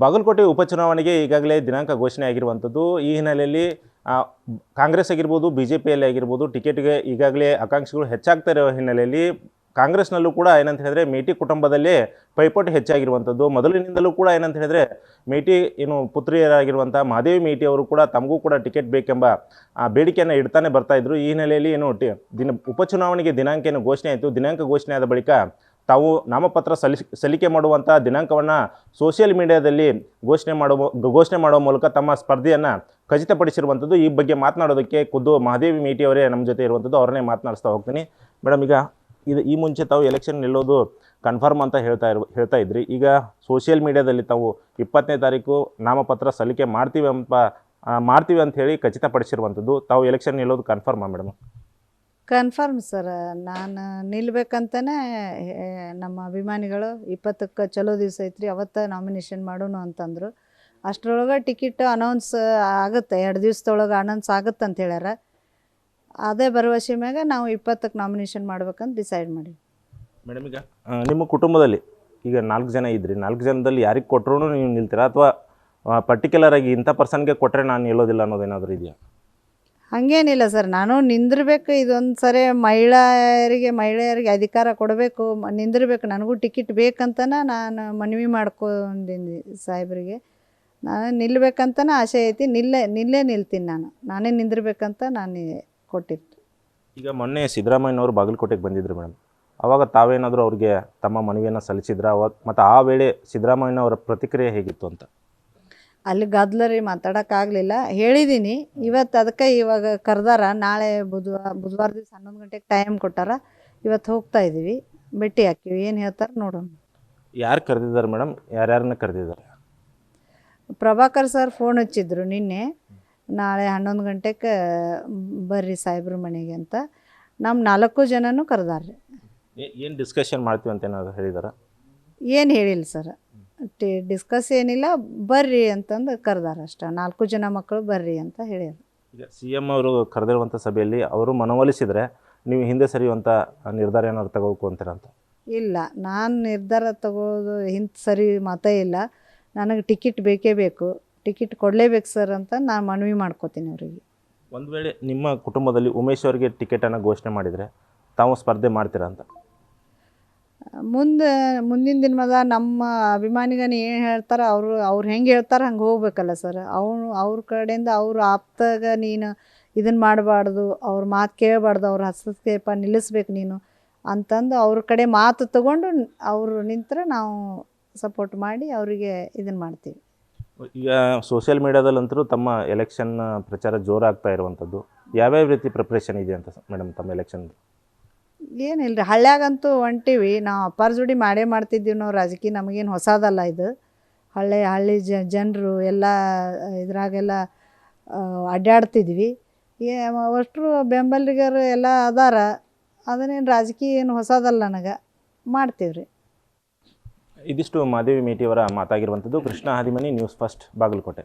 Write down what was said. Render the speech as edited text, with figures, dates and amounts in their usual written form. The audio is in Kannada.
ಬಾಗಲಕೋಟೆ ಉಪಚುನಾವಣೆಗೆ ಈಗಾಗಲೇ ದಿನಾಂಕ ಘೋಷಣೆ ಆಗಿರುವಂಥದ್ದು. ಈ ಹಿನ್ನೆಲೆಯಲ್ಲಿ ಕಾಂಗ್ರೆಸ್ ಆಗಿರ್ಬೋದು, ಬಿಜೆಪಿಯಲ್ಲಿ ಆಗಿರ್ಬೋದು, ಟಿಕೆಟ್ಗೆ ಈಗಾಗಲೇ ಆಕಾಂಕ್ಷಿಗಳು ಹೆಚ್ಚಾಗ್ತಾ ಇರೋ ಹಿನ್ನೆಲೆಯಲ್ಲಿ ಕಾಂಗ್ರೆಸ್ನಲ್ಲೂ ಕೂಡ ಏನಂತ ಹೇಳಿದ್ರೆ ಮೇಟಿ ಕುಟುಂಬದಲ್ಲೇ ಪೈಪೋಟಿ ಹೆಚ್ಚಾಗಿರುವಂಥದ್ದು. ಮೊದಲಿನಿಂದಲೂ ಕೂಡ ಏನಂತ ಹೇಳಿದ್ರೆ ಮೇಟಿ ಪುತ್ರಿಯರಾಗಿರುವಂಥ ಮಹಾದೇವಿ ಮೇಟಿ ಅವರು ಕೂಡ ತಮಗೂ ಕೂಡ ಟಿಕೆಟ್ ಬೇಕೆಂಬ ಬೇಡಿಕೆಯನ್ನು ಇಡ್ತಾನೆ ಬರ್ತಾ ಇದ್ರು. ಈ ಹಿನ್ನೆಲೆಯಲ್ಲಿ ಉಪಚುನಾವಣೆಗೆ ದಿನಾಂಕ ಘೋಷಣೆ ಆಯಿತು. ದಿನಾಂಕ ಘೋಷಣೆ ಆದ ಬಳಿಕ ತಾವು ನಾಮಪತ್ರ ಸಲ್ಲಿಕೆ ಮಾಡುವಂಥ ದಿನಾಂಕವನ್ನು ಸೋಷಿಯಲ್ ಮೀಡಿಯಾದಲ್ಲಿ ಘೋಷಣೆ ಮಾಡುವ ಮೂಲಕ ತಮ್ಮ ಸ್ಪರ್ಧೆಯನ್ನು ಖಚಿತಪಡಿಸಿರುವಂಥದ್ದು. ಈ ಬಗ್ಗೆ ಮಾತನಾಡೋದಕ್ಕೆ ಖುದ್ದು ಮಹಾದೇವಿ ಮೇಟಿ ಅವರೇ ನಮ್ಮ ಜೊತೆ ಇರುವಂಥದ್ದು. ಅವ್ರನ್ನೇ ಮಾತನಾಡಿಸ್ತಾ ಹೋಗ್ತೀನಿ. ಮೇಡಮ್, ಈಗ ಈ ಮುಂಚೆ ತಾವು ಎಲೆಕ್ಷನ್ ನಿಲ್ಲೋದು ಕನ್ಫರ್ಮ್ ಅಂತ ಹೇಳ್ತಾ ಇದ್ರಿ. ಈಗ ಸೋಷಿಯಲ್ ಮೀಡಿಯಾದಲ್ಲಿ ತಾವು 20ನೇ ತಾರೀಕು ನಾಮಪತ್ರ ಸಲ್ಲಿಕೆ ಮಾಡ್ತೀವಿ ಅಂತ ಹೇಳಿ ಖಚಿತಪಡಿಸಿರುವಂಥದ್ದು. ತಾವು ಎಲೆಕ್ಷನ್ ನಿಲ್ಲೋದು ಕನ್ಫರ್ಮಾ ಮೇಡಮ್? Confirm sir. ನಾನು ನಿಲ್ಬೇಕಂತಲೇ ನಮ್ಮ ಅಭಿಮಾನಿಗಳು 20ಕ್ಕೆ ಚಲೋ ದಿವಸ ಐತ್ರಿ, ಅವತ್ತು ನಾಮಿನೇಷನ್ ಮಾಡೋಣ ಅಂತಂದರು. ಅಷ್ಟರೊಳಗೆ ಟಿಕೆಟ್ ಅನೌನ್ಸ್ ಆಗುತ್ತೆ, 2 ದಿವಸದೊಳಗೆ ಅನೌನ್ಸ್ ಆಗುತ್ತೆ ಅಂತ ಹೇಳ್ಯಾರ. ಅದೇ ಭರವಸೆ ಮ್ಯಾಗ ನಾವು 20ಕ್ಕೆ ನಾಮಿನೇಷನ್ ಮಾಡ್ಬೇಕಂತ ಡಿಸೈಡ್ ಮಾಡಿ. ಮೇಡಮ್, ಈಗ ನಿಮ್ಮ ಕುಟುಂಬದಲ್ಲಿ ಈಗ 4 ಜನ ಇದ್ರಿ. 4 ಜನದಲ್ಲಿ ಯಾರಿಗೆ ಕೊಟ್ಟರು ನೀವು ನಿಲ್ತೀರಾ, ಅಥವಾ ಪರ್ಟಿಕ್ಯುಲರ್ ಆಗಿ ಇಂಥ ಪರ್ಸನ್ಗೆ ಕೊಟ್ಟರೆ ನಾನು ನಿಲ್ಲೋದಿಲ್ಲ ಅನ್ನೋದೇನಾದರೂ ಇದೆಯಾ? ಹಾಗೇನಿಲ್ಲ ಸರ್, ನಾನು ನಿಂದಿರ್ಬೇಕು. ಇದೊಂದು ಸರಿ ಮಹಿಳೆಯರಿಗೆ ಅಧಿಕಾರ ಕೊಡಬೇಕು, ನಿಂದಿರ್ಬೇಕು, ನನಗೂ ಟಿಕೆಟ್ ಬೇಕಂತನ ನಾನು ಮನವಿ ಮಾಡ್ಕೊಂಡಿನಿ ಸಾಹೇಬರಿಗೆ. ನಾನು ನಿಲ್ಲಬೇಕಂತನ ಆಸೆ ಐತಿ. ನಿಲ್ಲೇ ನಿಲ್ತೀನಿ. ನಾನೇ ನಿಂದಿರ್ಬೇಕಂತ ನಾನು ಕೊಟ್ಟಿರ್ತೀನಿ. ಈಗ ಮೊನ್ನೆ ಸಿದ್ದರಾಮಯ್ಯನವರು ಬಾಗಲಕೋಟೆಗೆ ಬಂದಿದ್ರು ಮೇಡಮ್. ಆವಾಗ ತಾವೇನಾದರೂ ಅವ್ರಿಗೆ ತಮ್ಮ ಮನವಿಯನ್ನು ಸಲ್ಲಿಸಿದ್ರ? ಮತ್ತು ಆ ವೇಳೆ ಸಿದ್ದರಾಮಯ್ಯನವರ ಪ್ರತಿಕ್ರಿಯೆ ಹೇಗಿತ್ತು ಅಂತ? ಅಲ್ಲಿ ಗದ್ದಲ ಮಾತಾಡೋಕ್ಕಾಗಲಿಲ್ಲ. ಹೇಳಿದ್ದೀನಿ ಇವತ್ತು. ಅದಕ್ಕೆ ಇವಾಗ ಕರೆದಾರ. ನಾಳೆ ಬುಧವಾರ ದಿವಸ 11 ಗಂಟೆಗೆ ಟೈಮ್ ಕೊಟ್ಟಾರ. ಇವತ್ತು ಹೋಗ್ತಾ ಇದ್ದೀವಿ, ಭೇಟಿ ಹಾಕಿವಿ. ಏನು ಹೇಳ್ತಾರೆ ನೋಡೋಣ. ಯಾರು ಕರೆದಿದ್ದಾರೆ ಮೇಡಮ್? ಯಾರ್ಯಾರನ್ನ ಕರೆದಿದ್ದಾರೆ? ಪ್ರಭಾಕರ್ ಸರ್ ಫೋನ್ ಹಚ್ಚಿದ್ರು ನಿನ್ನೆ, ನಾಳೆ 11 ಗಂಟೆಗೆ ಬರ್ರಿ ಸಾಹೇಬ್ರ ಮನೆಗೆ ಅಂತ. ನಮ್ಮ 4 ಜನನೂ ಕರೆದಾರ್ರಿ. ಏನು ಡಿಸ್ಕಷನ್ ಮಾಡ್ತೀವಿ ಅಂತ ಏನಾದ್ರು ಹೇಳಿದಾರ? ಏನು ಹೇಳಿಲ್ಲ ಸರ್. ಡಿಸ್ಕಸ್ ಏನಿಲ್ಲ, ಬರ್ರಿ ಅಂತಂದು ಕರೆದಾರ ಅಷ್ಟೇ. 4 ಜನ ಮಕ್ಕಳು ಬರ್ರಿ ಅಂತ ಹೇಳ್ಯಾರ. ಈಗ CM ಅವರು ಕರೆದಿರುವಂಥ ಸಭೆಯಲ್ಲಿ ಅವರು ಮನವೊಲಿಸಿದರೆ ನೀವು ಹಿಂದೆ ಸರಿಯುವಂಥ ನಿರ್ಧಾರ ಏನಾದ್ರು ತಗೋಬೇಕು ಅಂತೀರಂತ? ಇಲ್ಲ, ನಾನು ನಿರ್ಧಾರ ತಗೋದು ಹಿಂದೆ ಸರಿ ಮಾತೇ ಇಲ್ಲ. ನನಗೆ ಟಿಕೆಟ್ ಬೇಕೇ ಬೇಕು, ಟಿಕೆಟ್ ಕೊಡಲೇಬೇಕು ಸರ್ ಅಂತ ನಾನು ಮನವಿ ಮಾಡ್ಕೋತೀನಿ ಅವರಿಗೆ. ಒಂದು ವೇಳೆ ನಿಮ್ಮ ಕುಟುಂಬದಲ್ಲಿ ಉಮೇಶ್ ಅವರಿಗೆ ಟಿಕೆಟನ್ನು ಘೋಷಣೆ ಮಾಡಿದರೆ ತಾವು ಸ್ಪರ್ಧೆ ಮಾಡ್ತೀರಾ ಅಂತ? ಮುಂದಿನ ದಿನದ ನಮ್ಮ ಅಭಿಮಾನಿಗನ ಏನು ಹೇಳ್ತಾರೆ, ಅವ್ರು ಹೆಂಗೆ ಹೇಳ್ತಾರೆ ಹಂಗೆ ಹೋಗ್ಬೇಕಲ್ಲ ಸರ್. ಅವ್ರ ಕಡೆಯಿಂದ ಅವ್ರ ಆಪ್ತಾಗ ನೀನು ಇದನ್ನು ಮಾಡಬಾರ್ದು, ಅವ್ರ ಮಾತು ಕೇಳಬಾರ್ದು, ಅವ್ರ ಹಸ್ತಕ್ಷೇಪ ನಿಲ್ಲಿಸ್ಬೇಕು ನೀನು ಅಂತಂದು ಅವ್ರ ಕಡೆ ಮಾತು ತಗೊಂಡು ಅವರು ನಿಂತರೆ ನಾವು ಸಪೋರ್ಟ್ ಮಾಡಿ ಅವರಿಗೆ ಇದನ್ನು ಮಾಡ್ತೀವಿ. ಈಗ ಸೋಷಿಯಲ್ ಮೀಡಿಯಾದಲ್ಲಂತರೂ ತಮ್ಮ ಎಲೆಕ್ಷನ್ ಪ್ರಚಾರ ಜೋರಾಗ್ತಾ ಇರುವಂಥದ್ದು. ಯಾವ್ಯಾವ ರೀತಿ ಪ್ರಿಪ್ರೇಷನ್ ಇದೆ ಅಂತ ಮೇಡಮ್ ತಮ್ಮ ಎಲೆಕ್ಷನ್? ಏನಿಲ್ಲ ರೀ, ಹಳ್ಳ್ಯಾಗಂತೂ ಹೊಂಟೀವಿ. ನಾವು ಅಪ್ಪಾರ ಜೋಡಿ ಮಾಡ್ತಿದ್ದೀವಿ ನಾವು. ರಾಜಕೀಯ ನಮಗೇನು ಹೊಸದಲ್ಲ ಇದು. ಹಳ್ಳಿ ಜನರು ಎಲ್ಲ ಇದ್ರಾಗೆಲ್ಲ ಅಡ್ಡಾಡ್ತಿದ್ವಿ. ಅಷ್ಟರು ಬೆಂಬಲಿಗರು ಎಲ್ಲ ಅದಾರ. ಅದನ್ನೇನು ರಾಜಕೀಯ ಏನು ಹೊಸದಲ್ಲ, ನನಗೆ ಮಾಡ್ತೀವಿ ರೀ. ಇದಿಷ್ಟು ಮಹಾದೇವಿ ಮೇಟಿಯವರ ಮಾತಾಗಿರುವಂಥದ್ದು. Krishna Hadimani, news first, Bagalkot.